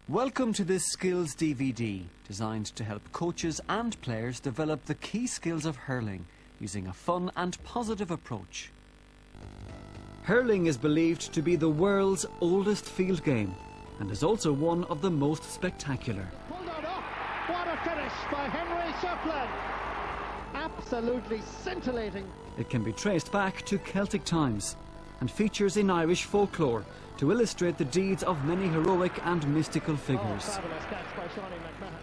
Welcome to this skills DVD, designed to help coaches and players develop the key skills of hurling using a fun and positive approach. Hurling is believed to be the world's oldest field game and is also one of the most spectacular. Pulled on up. What a finish by Henry Shefflin. Absolutely scintillating. It can be traced back to Celtic times and features in Irish folklore to illustrate the deeds of many heroic and mystical figures. Fabulous catch by Shawnee McMahon.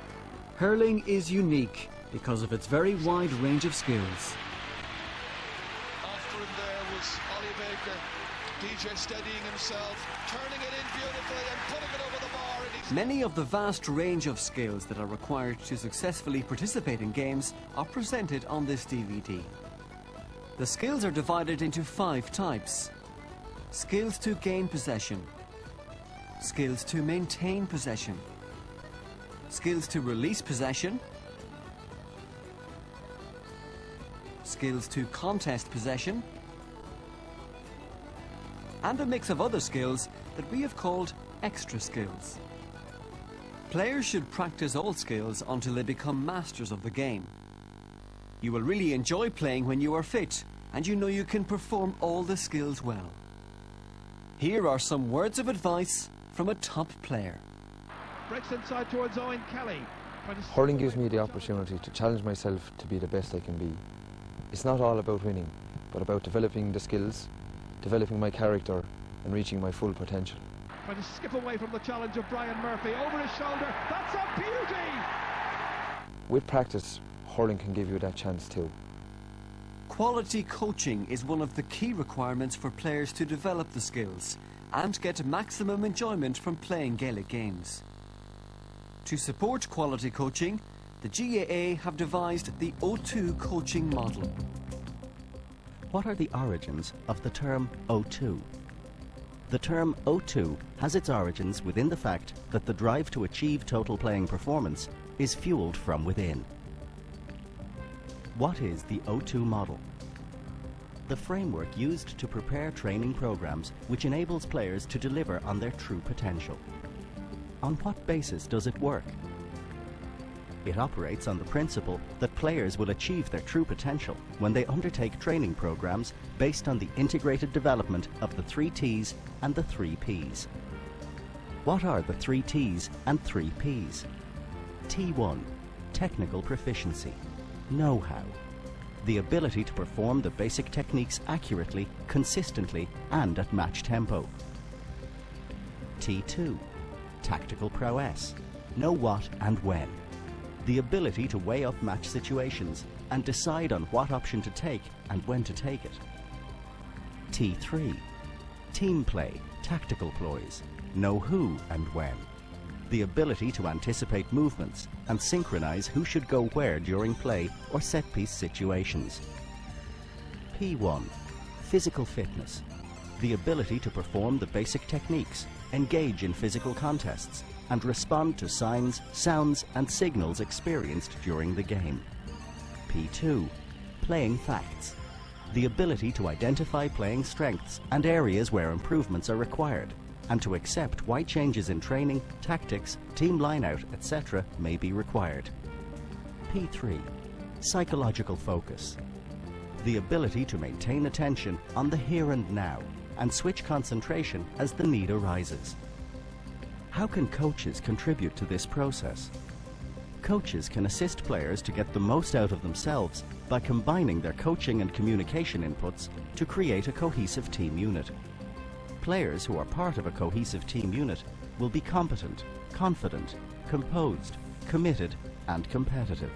Hurling is unique because of its very wide range of skills. After him there was Ollie Baker, DJ steadying himself, turning it in beautifully and putting it over the bar. And Many of the vast range of skills that are required to successfully participate in games are presented on this DVD. The skills are divided into 5 types. Skills to gain possession, skills to maintain possession, skills to release possession, skills to contest possession, and a mix of other skills that we have called extra skills. Players should practice all skills until they become masters of the game. You will really enjoy playing when you are fit and you know you can perform all the skills well. Here are some words of advice from a top player. Breaks inside towards Owen Kelly. Hurling gives me the opportunity to challenge myself to be the best I can be. It's not all about winning, but about developing the skills, developing my character and reaching my full potential. Trying to skip away from the challenge of Brian Murphy. Over his shoulder. That's a beauty! With practice, hurling can give you that chance too. Quality coaching is one of the key requirements for players to develop the skills and get maximum enjoyment from playing Gaelic games. To support quality coaching, the GAA have devised the O2 coaching model. What are the origins of the term O2? The term O2 has its origins within the fact that the drive to achieve total playing performance is fueled from within. What is the O2 model? The framework used to prepare training programs which enables players to deliver on their true potential. On what basis does it work? It operates on the principle that players will achieve their true potential when they undertake training programs based on the integrated development of the 3 T's and the 3 P's. What are the 3 T's and 3 P's? T1, technical proficiency. Know-how, the ability to perform the basic techniques accurately, consistently and at match tempo. T2, tactical prowess, know what and when, the ability to weigh up match situations and decide on what option to take and when to take it. T3, team play, tactical ploys, know who and when, the ability to anticipate movements and synchronize who should go where during play or set-piece situations. P1, physical fitness, the ability to perform the basic techniques, engage in physical contests, and respond to signs, sounds, and signals experienced during the game. P2, playing facts, the ability to identify playing strengths and areas where improvements are required, and to accept why changes in training, tactics, team lineout, etc. may be required. P3, psychological focus, the ability to maintain attention on the here and now and switch concentration as the need arises. How can coaches contribute to this process? Coaches can assist players to get the most out of themselves by combining their coaching and communication inputs to create a cohesive team unit. Players who are part of a cohesive team unit will be competent, confident, composed, committed, and competitive.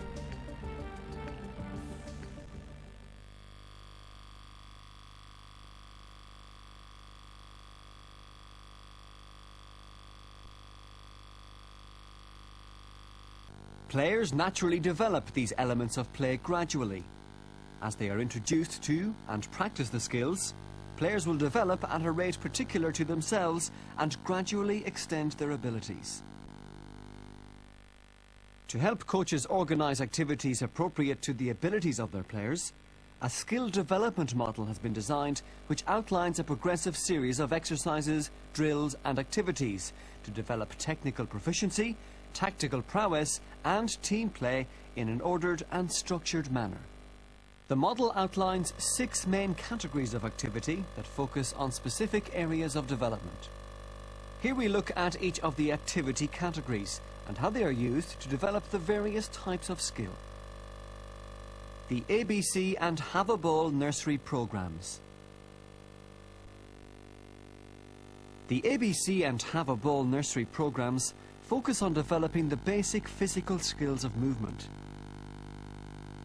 Players naturally develop these elements of play gradually. As they are introduced to and practice the skills, players will develop at a rate particular to themselves and gradually extend their abilities. To help coaches organise activities appropriate to the abilities of their players, A skill development model has been designed which outlines a progressive series of exercises, drills and activities to develop technical proficiency, tactical prowess and team play in an ordered and structured manner. The model outlines 6 main categories of activity that focus on specific areas of development. Here we look at each of the activity categories and how they are used to develop the various types of skill. The ABC and Have a Ball nursery programs. The ABC and Have a Ball nursery programs focus on developing the basic physical skills of movement.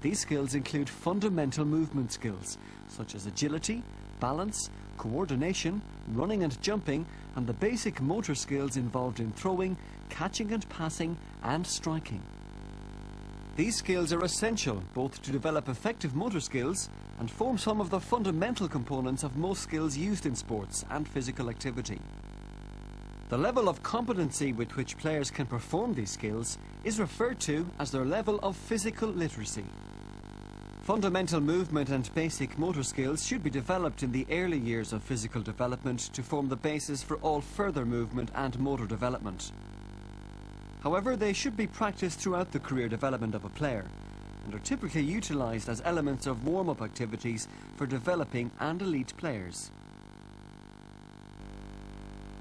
These skills include fundamental movement skills such as agility, balance, coordination, running and jumping, and the basic motor skills involved in throwing, catching and passing, and striking. These skills are essential both to develop effective motor skills and form some of the fundamental components of most skills used in sports and physical activity. The level of competency with which players can perform these skills is referred to as their level of physical literacy. Fundamental movement and basic motor skills should be developed in the early years of physical development to form the basis for all further movement and motor development. However, they should be practiced throughout the career development of a player and are typically utilised as elements of warm-up activities for developing and elite players.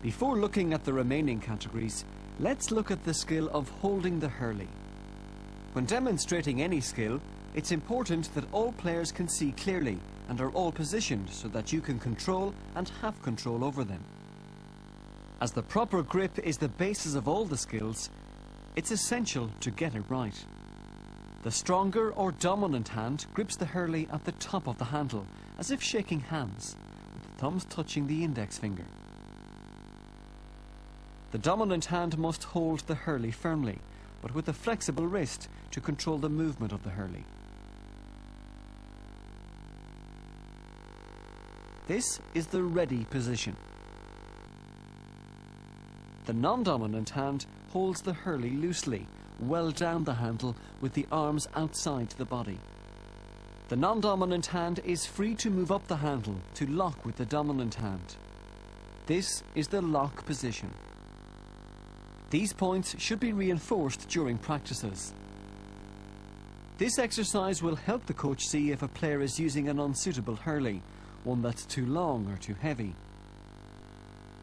Before looking at the remaining categories, let's look at the skill of holding the hurley. When demonstrating any skill, it's important that all players can see clearly and are all positioned so that you can control and have control over them. As the proper grip is the basis of all the skills, it's essential to get it right. The stronger or dominant hand grips the hurley at the top of the handle, as if shaking hands, with the thumbs touching the index finger. The dominant hand must hold the hurley firmly, but with a flexible wrist to control the movement of the hurley. This is the ready position. The non-dominant hand holds the hurley loosely, well down the handle with the arms outside the body. The non-dominant hand is free to move up the handle to lock with the dominant hand. This is the lock position. These points should be reinforced during practices. This exercise will help the coach see if a player is using an unsuitable hurley, one that's too long or too heavy.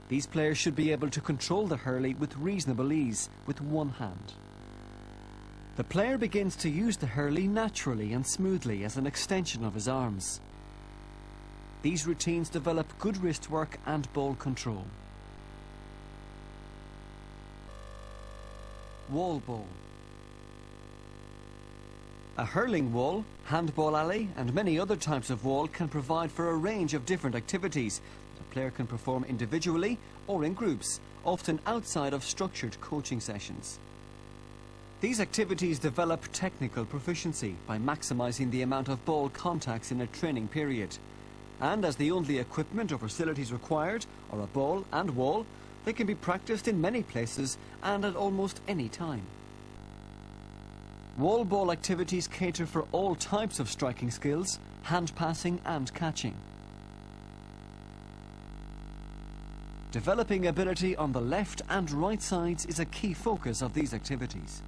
These players should be able to control the hurley with reasonable ease with one hand. The player begins to use the hurley naturally and smoothly as an extension of his arms. These routines develop good wrist work and ball control. Wall ball. A hurling wall, handball alley and many other types of wall can provide for a range of different activities that a player can perform individually or in groups, often outside of structured coaching sessions. These activities develop technical proficiency by maximising the amount of ball contacts in a training period. And as the only equipment or facilities required are a ball and wall, they can be practiced in many places and at almost any time. Wall ball activities cater for all types of striking skills, hand passing and catching. Developing ability on the left and right sides is a key focus of these activities.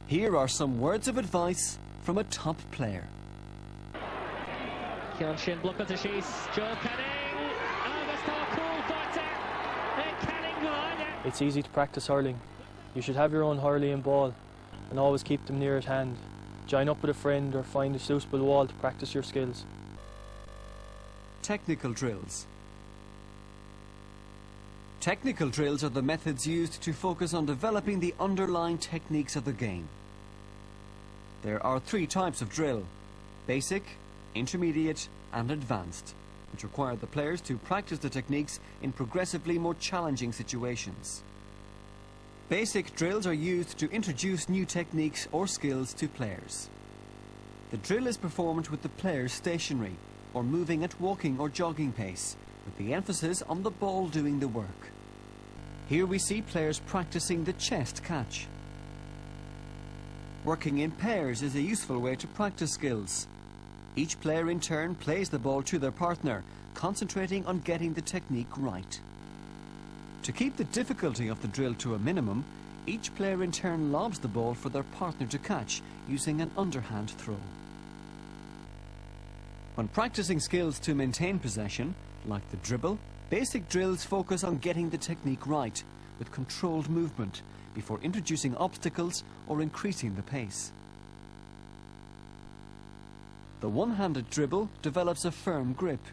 Here are some words of advice from a top player. Cian sin blochad a síos, Joe Canning, agus tá cool fáte, Canning goáine. It's easy to practice hurling. You should have your own hurley and ball and always keep them near at hand. Join up with a friend or find a suitable wall to practice your skills. Technical drills. Technical drills are the methods used to focus on developing the underlying techniques of the game. There are 3 types of drill: basic, intermediate and advanced, which require the players to practice the techniques in progressively more challenging situations. Basic drills are used to introduce new techniques or skills to players. The drill is performed with the players stationary or moving at walking or jogging pace, with the emphasis on the ball doing the work. Here we see players practicing the chest catch. Working in pairs is a useful way to practice skills. Each player in turn plays the ball to their partner, concentrating on getting the technique right. To keep the difficulty of the drill to a minimum, each player in turn lobs the ball for their partner to catch using an underhand throw. When practicing skills to maintain possession, like the dribble, basic drills focus on getting the technique right, with controlled movement, before introducing obstacles or increasing the pace. The one-handed dribble develops a firm grip.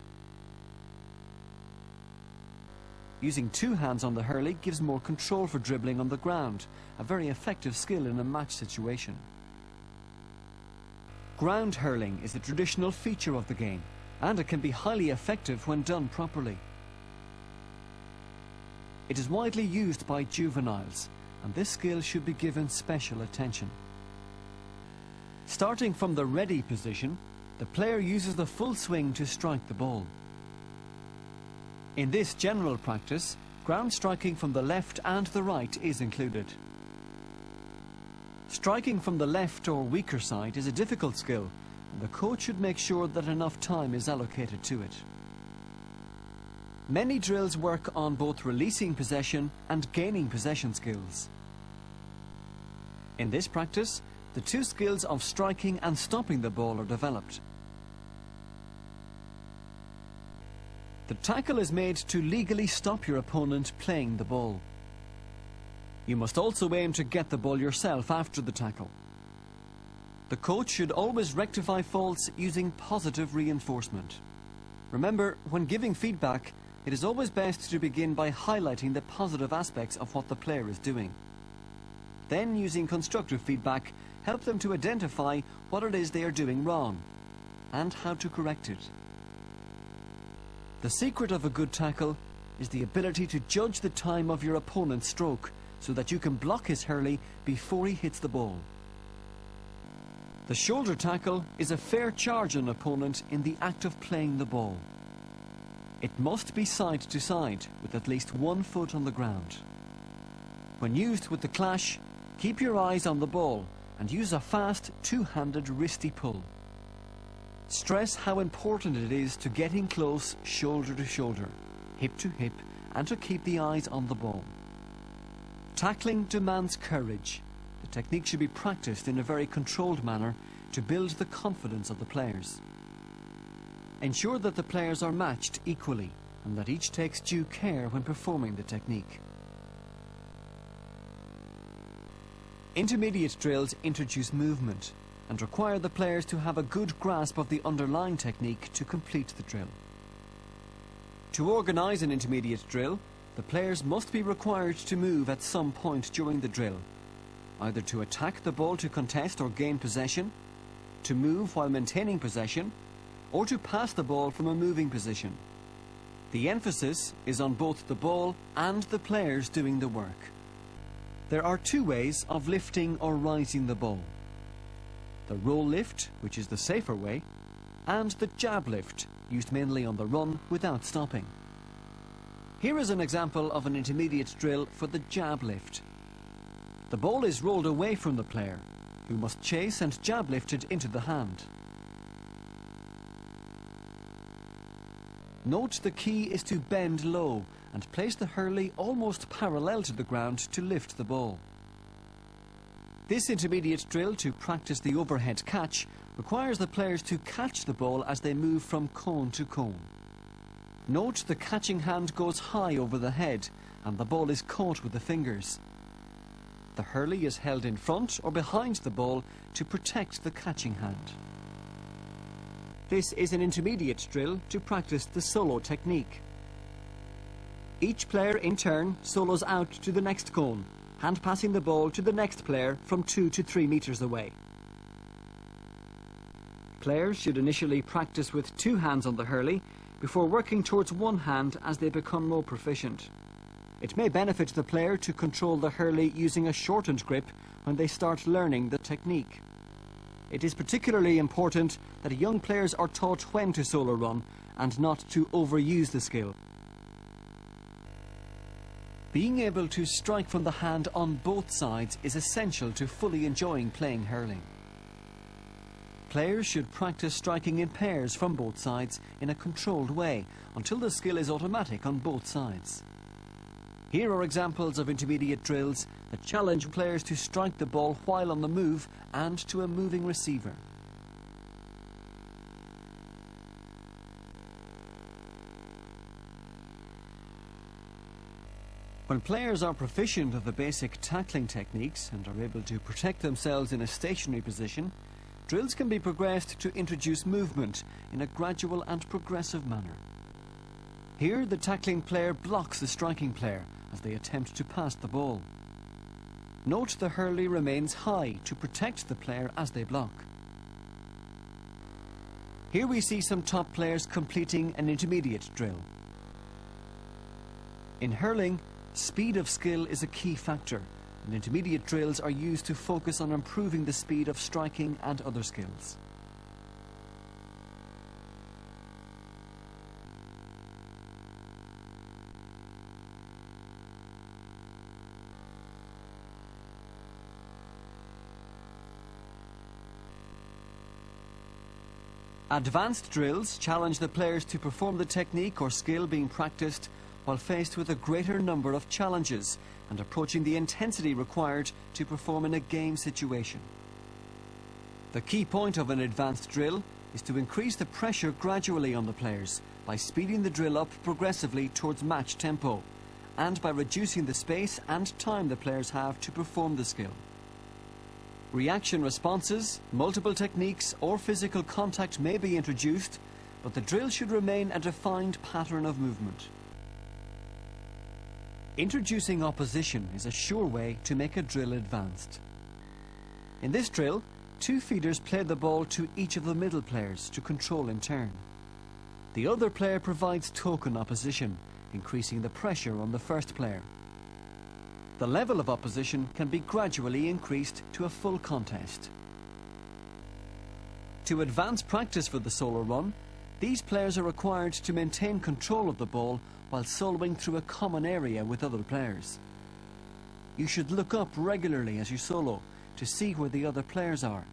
Using two hands on the hurley gives more control for dribbling on the ground, a very effective skill in a match situation. Ground hurling is a traditional feature of the game, and it can be highly effective when done properly. It is widely used by juveniles, and this skill should be given special attention. Starting from the ready position, the player uses the full swing to strike the ball. In this general practice, ground striking from the left and the right is included. Striking from the left or weaker side is a difficult skill, and the coach should make sure that enough time is allocated to it. Many drills work on both releasing possession and gaining possession skills. In this practice, the two skills of striking and stopping the ball are developed. The tackle is made to legally stop your opponent playing the ball. You must also aim to get the ball yourself after the tackle. The coach should always rectify faults using positive reinforcement. Remember, when giving feedback, it is always best to begin by highlighting the positive aspects of what the player is doing. Then, using constructive feedback, help them to identify what it is they are doing wrong and how to correct it. The secret of a good tackle is the ability to judge the time of your opponent's stroke so that you can block his hurley before he hits the ball. The shoulder tackle is a fair charge on an opponent in the act of playing the ball. It must be side to side with at least 1 foot on the ground. When used with the clash, keep your eyes on the ball and use a fast two-handed wristy pull. Stress how important it is to get in close shoulder to shoulder, hip to hip, and to keep the eyes on the ball. Tackling demands courage. The technique should be practiced in a very controlled manner to build the confidence of the players. Ensure that the players are matched equally and that each takes due care when performing the technique. Intermediate drills introduce movement and require the players to have a good grasp of the underlying technique to complete the drill. To organise an intermediate drill, the players must be required to move at some point during the drill, either to attack the ball to contest or gain possession, to move while maintaining possession, or to pass the ball from a moving position. The emphasis is on both the ball and the players doing the work. There are two ways of lifting or rising the ball. The roll lift, which is the safer way, and the jab lift, used mainly on the run without stopping. Here is an example of an intermediate drill for the jab lift. The ball is rolled away from the player, who must chase and jab lift it into the hand. Note the key is to bend low and place the hurley almost parallel to the ground to lift the ball. This intermediate drill to practice the overhead catch requires the players to catch the ball as they move from cone to cone. Note the catching hand goes high over the head and the ball is caught with the fingers. The hurley is held in front or behind the ball to protect the catching hand. This is an intermediate drill to practice the solo technique. Each player in turn solos out to the next cone, hand passing the ball to the next player from 2 to 3 meters away. Players should initially practice with 2 hands on the hurley before working towards 1 hand as they become more proficient. It may benefit the player to control the hurley using a shortened grip when they start learning the technique. It is particularly important that young players are taught when to solo run and not to overuse the skill. Being able to strike from the hand on both sides is essential to fully enjoying playing hurling. Players should practice striking in pairs from both sides in a controlled way until the skill is automatic on both sides. Here are examples of intermediate drills that challenge players to strike the ball while on the move and to a moving receiver. When players are proficient of the basic tackling techniques and are able to protect themselves in a stationary position, drills can be progressed to introduce movement in a gradual and progressive manner. Here, the tackling player blocks the striking player as they attempt to pass the ball. Note the hurley remains high to protect the player as they block. Here we see some top players completing an intermediate drill. In hurling, speed of skill is a key factor, and intermediate drills are used to focus on improving the speed of striking and other skills. Advanced drills challenge the players to perform the technique or skill being practiced while faced with a greater number of challenges and approaching the intensity required to perform in a game situation. The key point of an advanced drill is to increase the pressure gradually on the players by speeding the drill up progressively towards match tempo and by reducing the space and time the players have to perform the skill. Reaction responses, multiple techniques or physical contact may be introduced, but the drill should remain a defined pattern of movement. Introducing opposition is a sure way to make a drill advanced. In this drill, two feeders play the ball to each of the middle players to control in turn. The other player provides token opposition, increasing the pressure on the first player. The level of opposition can be gradually increased to a full contest. To advance practice for the solo run, these players are required to maintain control of the ball while soloing through a common area with other players. You should look up regularly as you solo to see where the other players are.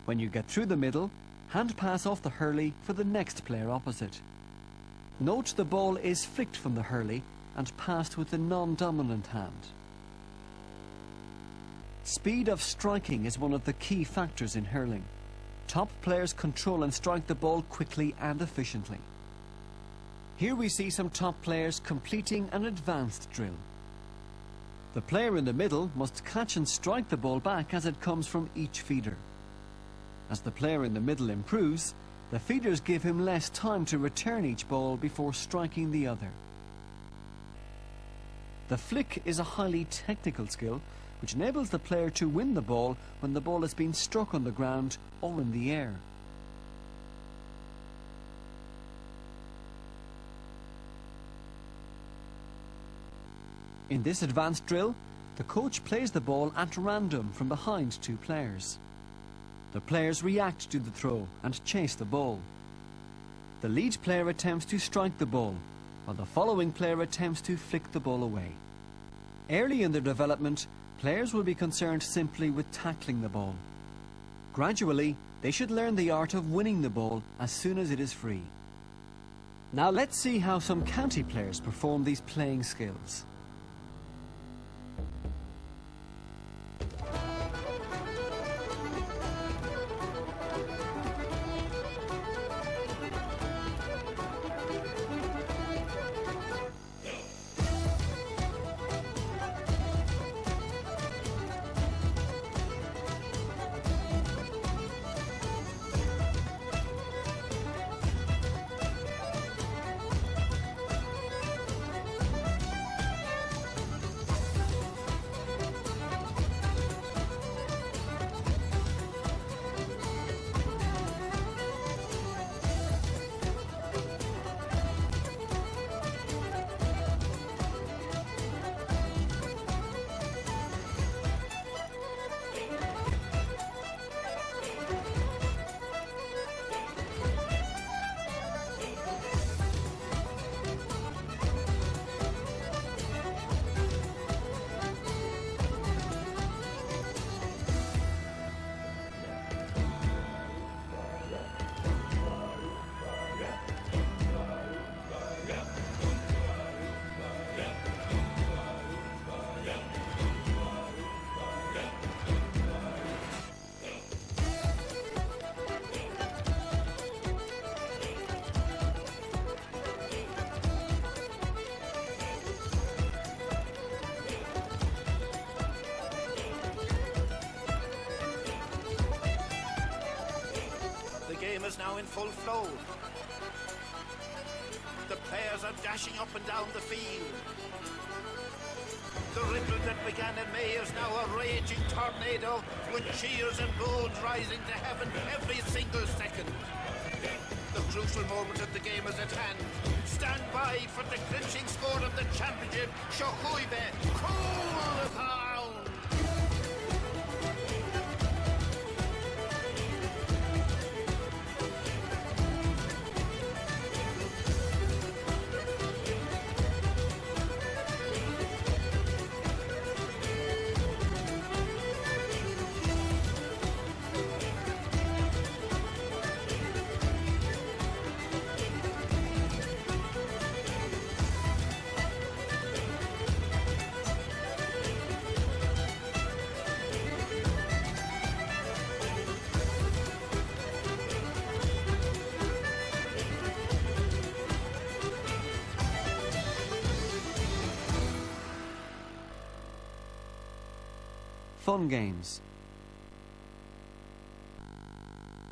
When you get through the middle, hand pass off the hurley for the next player opposite. Note the ball is flicked from the hurley and passed with the non-dominant hand. Speed of striking is one of the key factors in hurling. Top players control and strike the ball quickly and efficiently. Here we see some top players completing an advanced drill. The player in the middle must catch and strike the ball back as it comes from each feeder. As the player in the middle improves, the feeders give him less time to return each ball before striking the other. The flick is a highly technical skill which enables the player to win the ball when the ball has been struck on the ground or in the air. In this advanced drill, the coach plays the ball at random from behind two players. The players react to the throw and chase the ball. The lead player attempts to strike the ball, while the following player attempts to flick the ball away. Early in their development, players will be concerned simply with tackling the ball. Gradually, they should learn the art of winning the ball as soon as it is free. Now let's see how some county players perform these playing skills. game is now in full flow. The players are dashing up and down the field. The ripple that began in May is now a raging tornado, with cheers and boos rising to heaven every single second. The crucial moment of the game is at hand. Stand by for the clinching score of the championship. Shohuibe, cool the town. Fun games.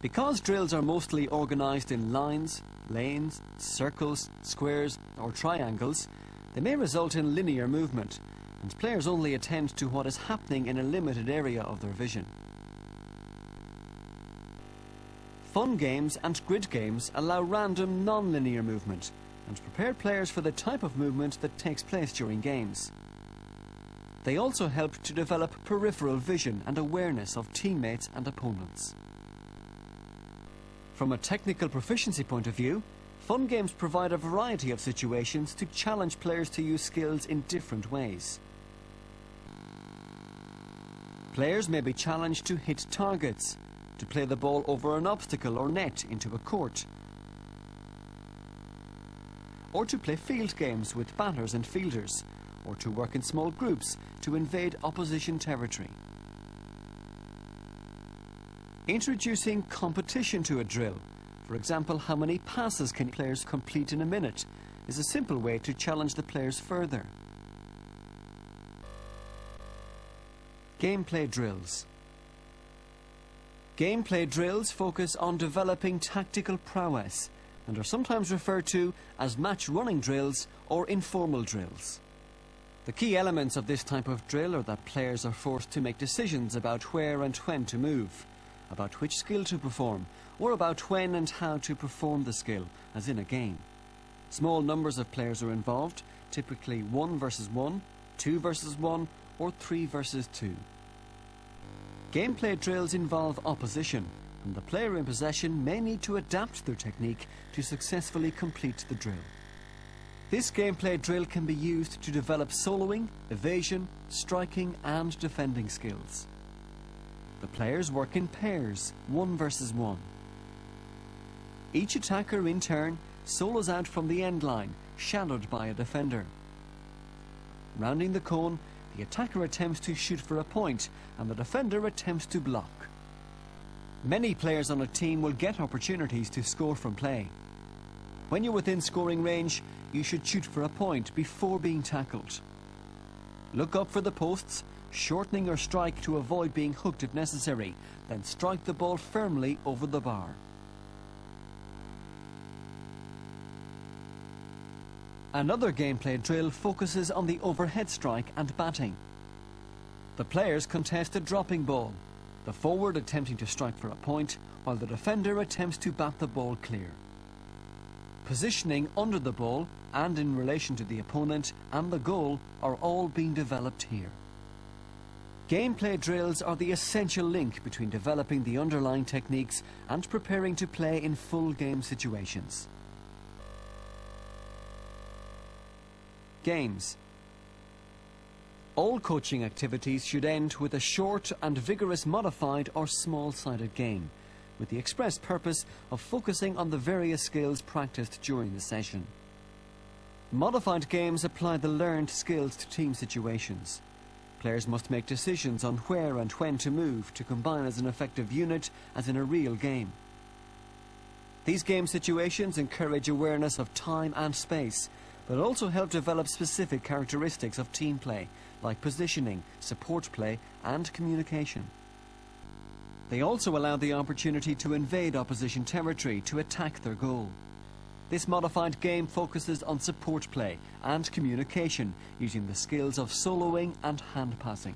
Because drills are mostly organised in lines, lanes, circles, squares or triangles, they may result in linear movement, and players only attend to what is happening in a limited area of their vision. Fun games and grid games allow random non-linear movement and prepare players for the type of movement that takes place during games. They also help to develop peripheral vision and awareness of teammates and opponents. From a technical proficiency point of view, fun games provide a variety of situations to challenge players to use skills in different ways. Players may be challenged to hit targets, to play the ball over an obstacle or net into a court, or to play field games with batters and fielders, or to work in small groups to invade opposition territory. Introducing competition to a drill, for example, how many passes can players complete in a minute, is a simple way to challenge the players further. Gameplay drills. Gameplay drills focus on developing tactical prowess and are sometimes referred to as match running drills or informal drills. The key elements of this type of drill are that players are forced to make decisions about where and when to move, about which skill to perform, or about when and how to perform the skill, as in a game. Small numbers of players are involved, typically 1 versus 1, 2 versus 1, or 3 versus 2. Gameplay drills involve opposition, and the player in possession may need to adapt their technique to successfully complete the drill. This gameplay drill can be used to develop soloing, evasion, striking and defending skills. The players work in pairs, 1 versus 1. Each attacker in turn solos out from the end line, shadowed by a defender. Rounding the cone, the attacker attempts to shoot for a point and the defender attempts to block. Many players on a team will get opportunities to score from play. When you're within scoring range, you should shoot for a point before being tackled. Look up for the posts, shortening your strike to avoid being hooked if necessary, then strike the ball firmly over the bar. Another gameplay drill focuses on the overhead strike and batting. The players contest a dropping ball, the forward attempting to strike for a point, while the defender attempts to bat the ball clear. Positioning under the ball and in relation to the opponent and the goal are all being developed here. Gameplay drills are the essential link between developing the underlying techniques and preparing to play in full game situations. Games. All coaching activities should end with a short and vigorous modified or small-sided game, with the express purpose of focusing on the various skills practiced during the session. Modified games apply the learned skills to team situations. Players must make decisions on where and when to move to combine as an effective unit as in a real game. These game situations encourage awareness of time and space, but also help develop specific characteristics of team play, like positioning, support play and communication. They also allow the opportunity to invade opposition territory to attack their goal. This modified game focuses on support play and communication using the skills of soloing and hand passing.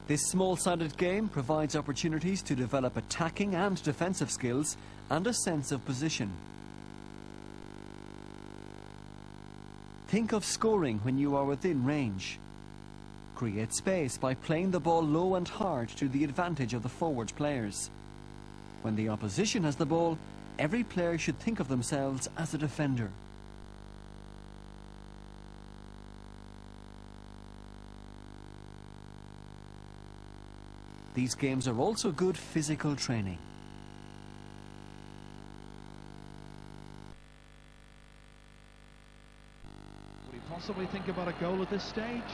This small-sided game provides opportunities to develop attacking and defensive skills and a sense of position. Think of scoring when you are within range. Create space by playing the ball low and hard to the advantage of the forward players. When the opposition has the ball, every player should think of themselves as a defender. These games are also good physical training. Would he possibly think about a goal at this stage?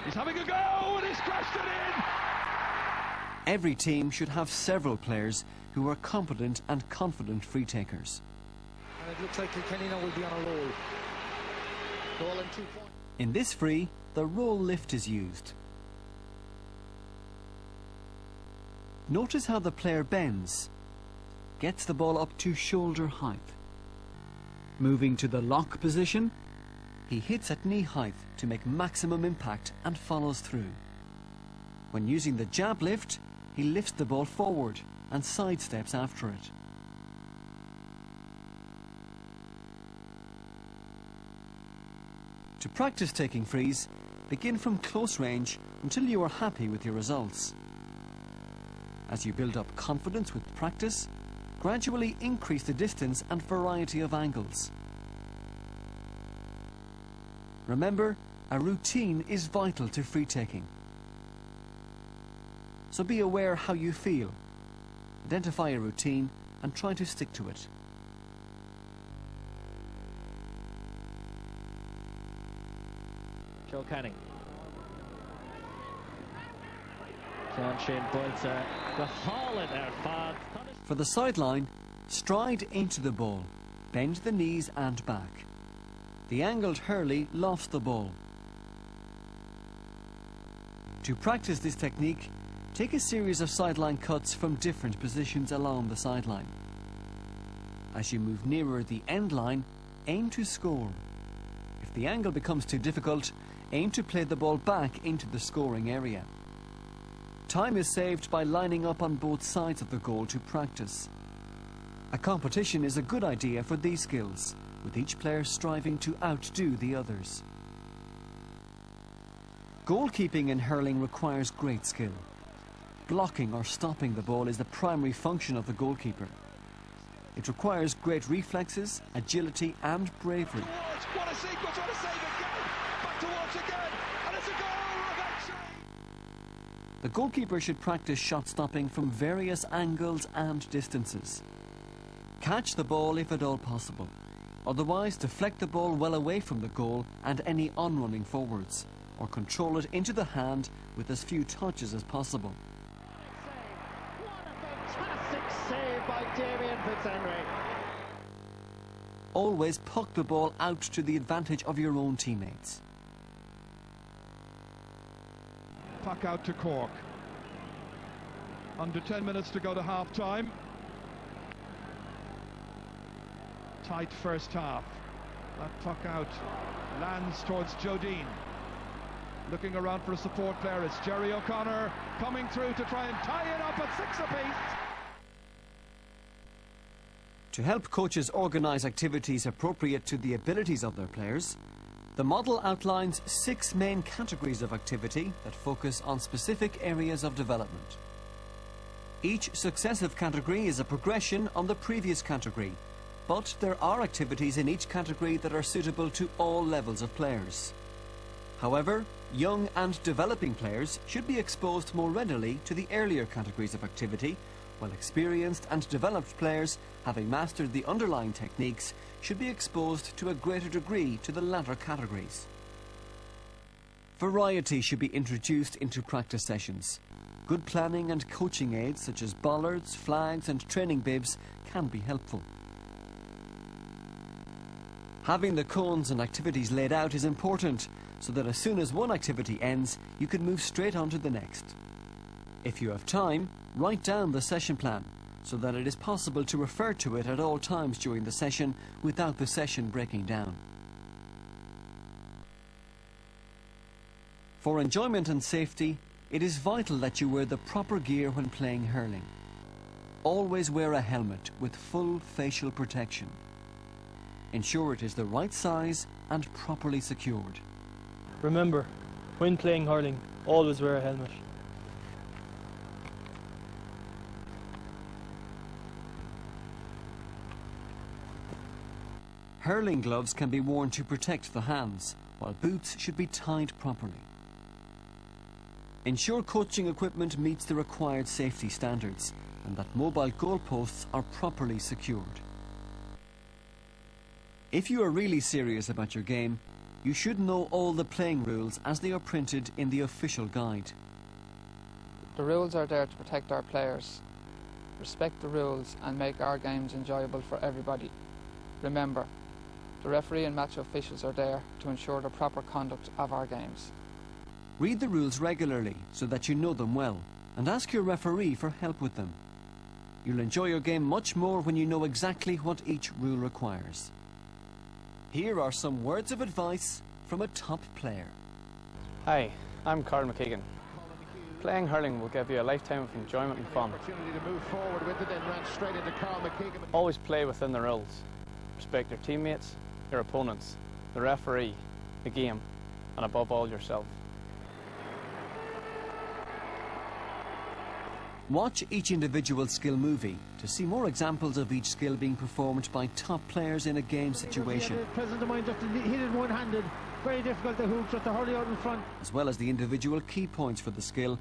He's having a go and he's crashed it in! Every team should have several players who are competent and confident free takers. And it looks like Kilkenny will be on a roll. Goal and 2 points. In this free, the roll lift is used. Notice how the player bends, gets the ball up to shoulder height. Moving to the lock position, he hits at knee height to make maximum impact and follows through. When using the jab lift, he lifts the ball forward and sidesteps after it. To practice taking frees, begin from close range until you are happy with your results. As you build up confidence with practice, gradually increase the distance and variety of angles. Remember, a routine is vital to free taking. So be aware how you feel. Identify a routine and try to stick to it. Joe Canning. John Shane Boyce, the haul in there, fad. For the sideline, stride into the ball, bend the knees and back. The angled hurley lofts the ball. To practice this technique, take a series of sideline cuts from different positions along the sideline. As you move nearer the end line, aim to score. If the angle becomes too difficult, aim to play the ball back into the scoring area. Time is saved by lining up on both sides of the goal to practice. A competition is a good idea for these skills, with each player striving to outdo the others. Goalkeeping in hurling requires great skill. Blocking or stopping the ball is the primary function of the goalkeeper. It requires great reflexes, agility and bravery. What a sequence, what a save again! Back towards again, and it's a goal eventually! The goalkeeper should practice shot stopping from various angles and distances. Catch the ball if at all possible. Otherwise, deflect the ball well away from the goal and any on-running forwards, or control it into the hand with as few touches as possible. What a fantastic save by Damien Fitzhenry. Always puck the ball out to the advantage of your own teammates. Puck out to Cork. Under 10 minutes to go to half-time. Tight first half. That puck out lands towards Jodine. Looking around for a support player. It's Jerry O'Connor coming through to try and tie it up at 6 apiece. To help coaches organise activities appropriate to the abilities of their players, the model outlines 6 main categories of activity that focus on specific areas of development. Each successive category is a progression on the previous category, but there are activities in each category that are suitable to all levels of players. However, young and developing players should be exposed more readily to the earlier categories of activity, while experienced and developed players, having mastered the underlying techniques, should be exposed to a greater degree to the latter categories. Variety should be introduced into practice sessions. Good planning and coaching aids such as bollards, flags and training bibs can be helpful. Having the cones and activities laid out is important, so that as soon as one activity ends, you can move straight on to the next. If you have time, write down the session plan, so that it is possible to refer to it at all times during the session without the session breaking down. For enjoyment and safety, it is vital that you wear the proper gear when playing hurling. Always wear a helmet with full facial protection. Ensure it is the right size and properly secured. Remember, when playing hurling, always wear a helmet. Hurling gloves can be worn to protect the hands, while boots should be tied properly. Ensure coaching equipment meets the required safety standards and that mobile goalposts are properly secured. If you are really serious about your game, you should know all the playing rules as they are printed in the official guide. The rules are there to protect our players. Respect the rules and make our games enjoyable for everybody. Remember, the referee and match officials are there to ensure the proper conduct of our games. Read the rules regularly so that you know them well, and ask your referee for help with them. You'll enjoy your game much more when you know exactly what each rule requires. Here are some words of advice from a top player. Hi, I'm Carl McKeegan. Playing hurling will give you a lifetime of enjoyment and fun. Opportunity to move forward with it and ran straight into Carl McKeegan. Always play within the rules. Respect your teammates, your opponents, the referee, the game, and above all yourself. Watch each individual skill movie to see more examples of each skill being performed by top players in a game situation. Present of mind, just hit it one-handed. Very difficult to hook, just to hurry out in front. As well as the individual key points for the skill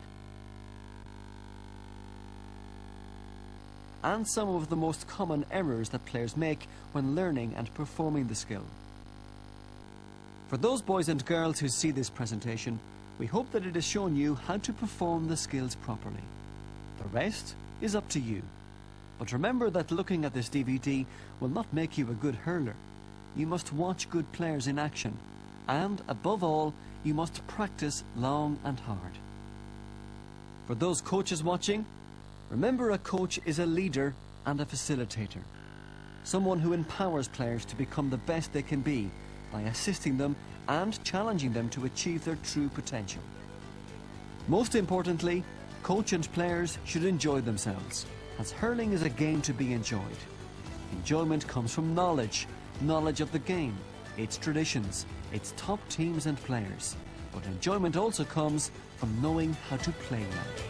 and some of the most common errors that players make when learning and performing the skill. For those boys and girls who see this presentation, we hope that it has shown you how to perform the skills properly. The rest is up to you. But remember that looking at this DVD will not make you a good hurler. You must watch good players in action. And, above all, you must practice long and hard. For those coaches watching, remember a coach is a leader and a facilitator. Someone who empowers players to become the best they can be by assisting them and challenging them to achieve their true potential. Most importantly, coach and players should enjoy themselves, as hurling is a game to be enjoyed. Enjoyment comes from knowledge of the game, its traditions, its top teams and players. But enjoyment also comes from knowing how to play well.